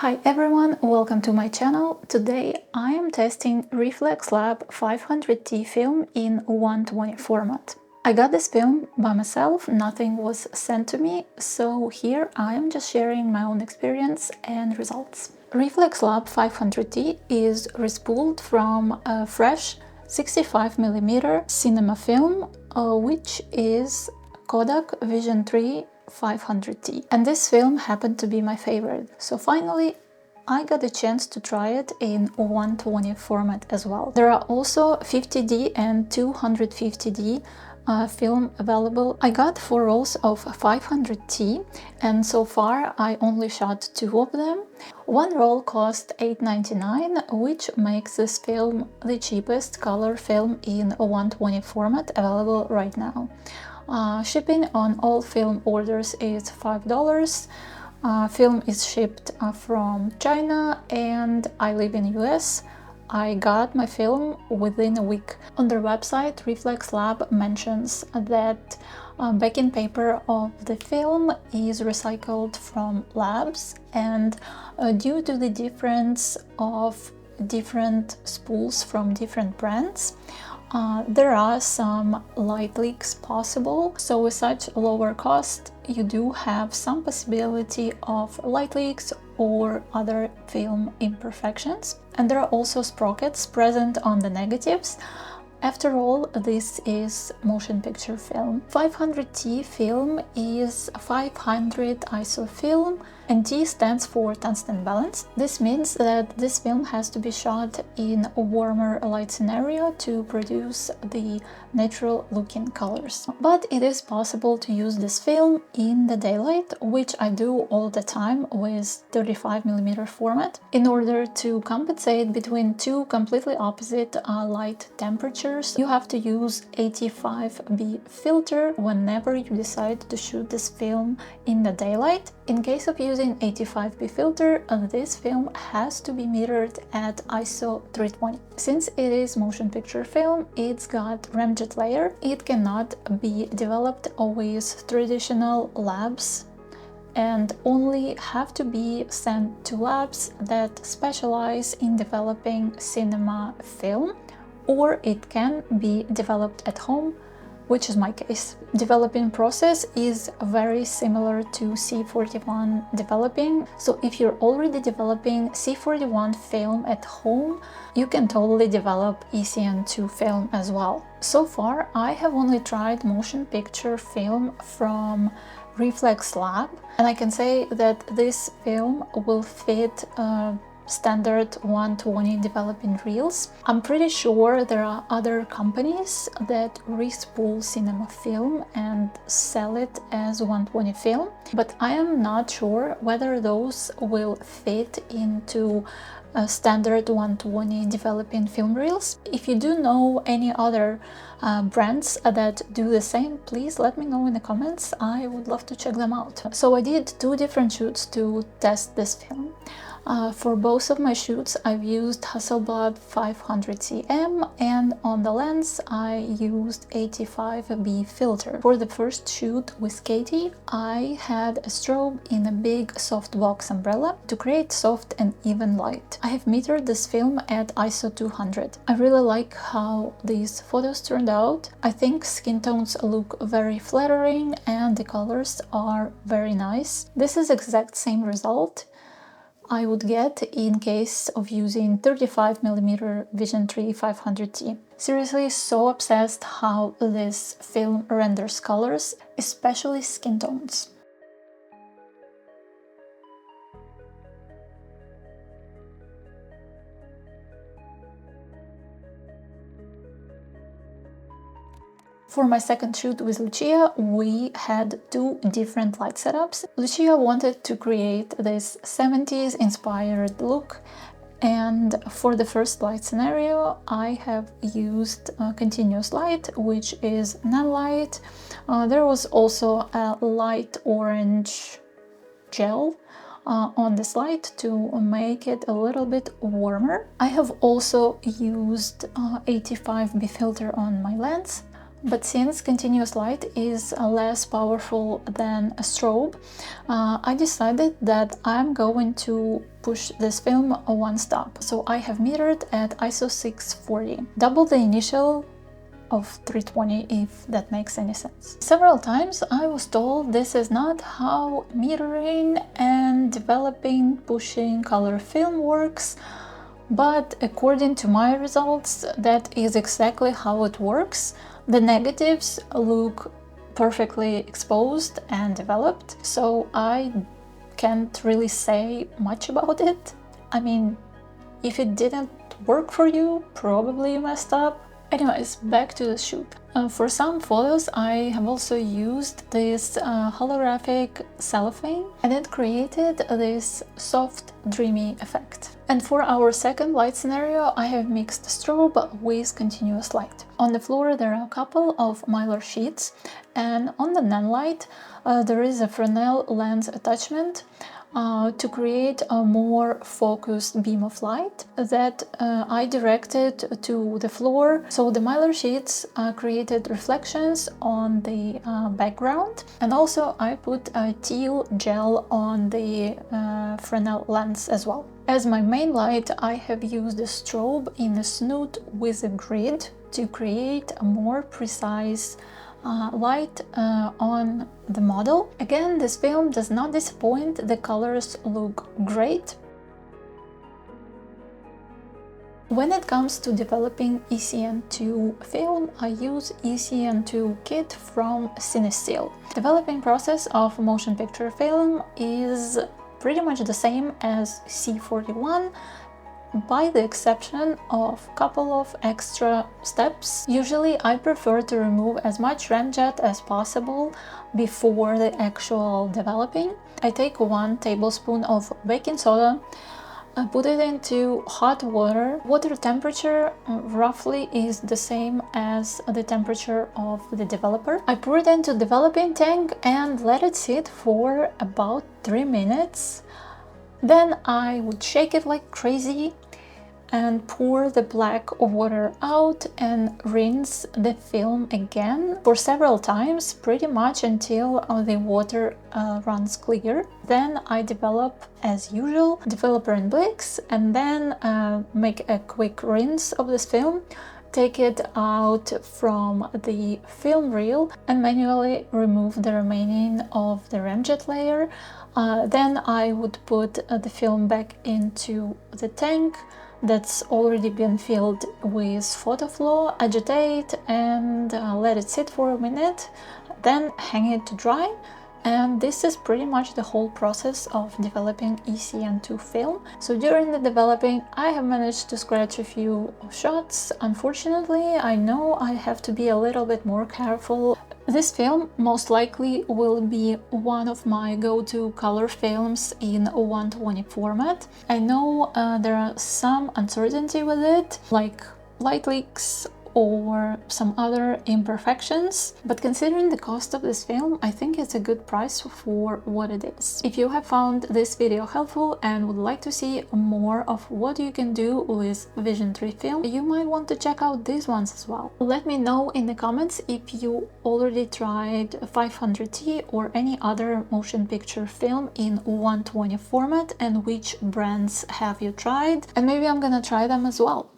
Hi everyone, welcome to my channel. Today I am testing Reflx Lab 500T film in 120 format. I got this film by myself, nothing was sent to me, so here I am just sharing my own experience and results. Reflx Lab 500T is respooled from a fresh 65mm cinema film, which is Kodak Vision 3 500T, and this film happened to be my favorite, so finally I got a chance to try it in 120 format as well. There are also 50D and 250D film available. I got 4 rolls of 500T and so far I only shot 2 of them. One roll cost $8.99, which makes this film the cheapest color film in 120 format available right now. Shipping on all film orders is $5. Film is shipped from China and I live in US. I got my film within a week. On their website, Reflx Lab mentions that backing paper of the film is recycled from labs, and due to the difference of different spools from different brands, there are some light leaks possible, so with such lower cost you do have some possibility of light leaks or other film imperfections. And there are also sprockets present on the negatives. After all, this is motion picture film. 500T film is 500 ISO film, and T stands for tungsten balance. This means that this film has to be shot in a warmer light scenario to produce the natural looking colors. But it is possible to use this film in the daylight, which I do all the time with 35mm format. In order to compensate between two completely opposite light temperatures, you have to use 85B filter whenever you decide to shoot this film in the daylight. In case of using 85B filter, this film has to be mirrored at ISO 320. Since it is motion picture film, it's got ramjet layer. It cannot be developed with traditional labs and only have to be sent to labs that specialize in developing cinema film, or it can be developed at home, which is my case. Developing process is very similar to C41 developing, so if you're already developing C41 film at home, you can totally develop ECN2 film as well. So far, I have only tried motion picture film from Reflx Lab, and I can say that this film will fit standard 120 developing reels. I'm pretty sure there are other companies that respool cinema film and sell it as 120 film, but I am not sure whether those will fit into standard 120 developing film reels. If you do know any other brands that do the same, please let me know in the comments. I would love to check them out. So I did 2 different shoots to test this film. For both of my shoots I've used Hasselblad 500cm, and on the lens I used 85B filter. For the first shoot with Katie, I had a strobe in a big softbox umbrella to create soft and even light. I have metered this film at ISO 200. I really like how these photos turned out. I think skin tones look very flattering and the colors are very nice. This is exact same result I would get in case of using 35mm Vision 3 500T. Seriously, so obsessed how this film renders colors, especially skin tones. For my second shoot with Lucia, we had 2 different light setups. Lucia wanted to create this 70s inspired look, and for the first light scenario I have used continuous light, which is non-light. There was also a light orange gel on this light to make it a little bit warmer. I have also used 85B filter on my lens. But since continuous light is less powerful than a strobe, I decided that I'm going to push this film one stop. So I have mirrored at ISO 640, double the initial of 320, if that makes any sense. Several times I was told this is not how mirroring and developing pushing color film works, but according to my results, that is exactly how it works. The negatives look perfectly exposed and developed, so I can't really say much about it. I mean, if it didn't work for you, probably you messed up. Anyways, back to the shoot. For some photos I have also used this holographic cellophane, and it created this soft, dreamy effect. And for our second light scenario, I have mixed strobe with continuous light. On the floor there are a couple of mylar sheets, and on the nanlight there is a Fresnel lens attachment to create a more focused beam of light that I directed to the floor. So the mylar sheets created reflections on the background, and also I put a teal gel on the Fresnel lens as well. As my main light, I have used a strobe in a snoot with a grid to create a more precise light on the model. Again, this film does not disappoint, the colors look great. When it comes to developing ECN2 film, I use ECN2 kit from Cinestill. Developing process of motion picture film is pretty much the same as C41, by the exception of a couple of extra steps. Usually I prefer to remove as much ramjet as possible before the actual developing. I take 1 tablespoon of baking soda, put it into hot water. Water temperature roughly is the same as the temperature of the developer. I pour it into developing tank and let it sit for about 3 minutes. Then I would shake it like crazy and pour the black water out and rinse the film again for several times, pretty much until the water runs clear. Then I develop as usual, developer in Blix, and then make a quick rinse of this film, take it out from the film reel and manually remove the remaining of the ramjet layer. Then I would put the film back into the tank that's already been filled with PhotoFlow, agitate and let it sit for a minute, then hang it to dry. And this is pretty much the whole process of developing ECN2 film. So during the developing, I have managed to scratch a few shots. Unfortunately, I know I have to be a little bit more careful. This film most likely will be one of my go-to color films in 120 format. I know there are some uncertainty with it, like light leaks or some other imperfections, but considering the cost of this film, I think it's a good price for what it is. If you have found this video helpful and would like to see more of what you can do with Vision 3 film, you might want to check out these ones as well. Let me know in the comments if you already tried 500T or any other motion picture film in 120 format and which brands have you tried, and maybe I'm gonna try them as well.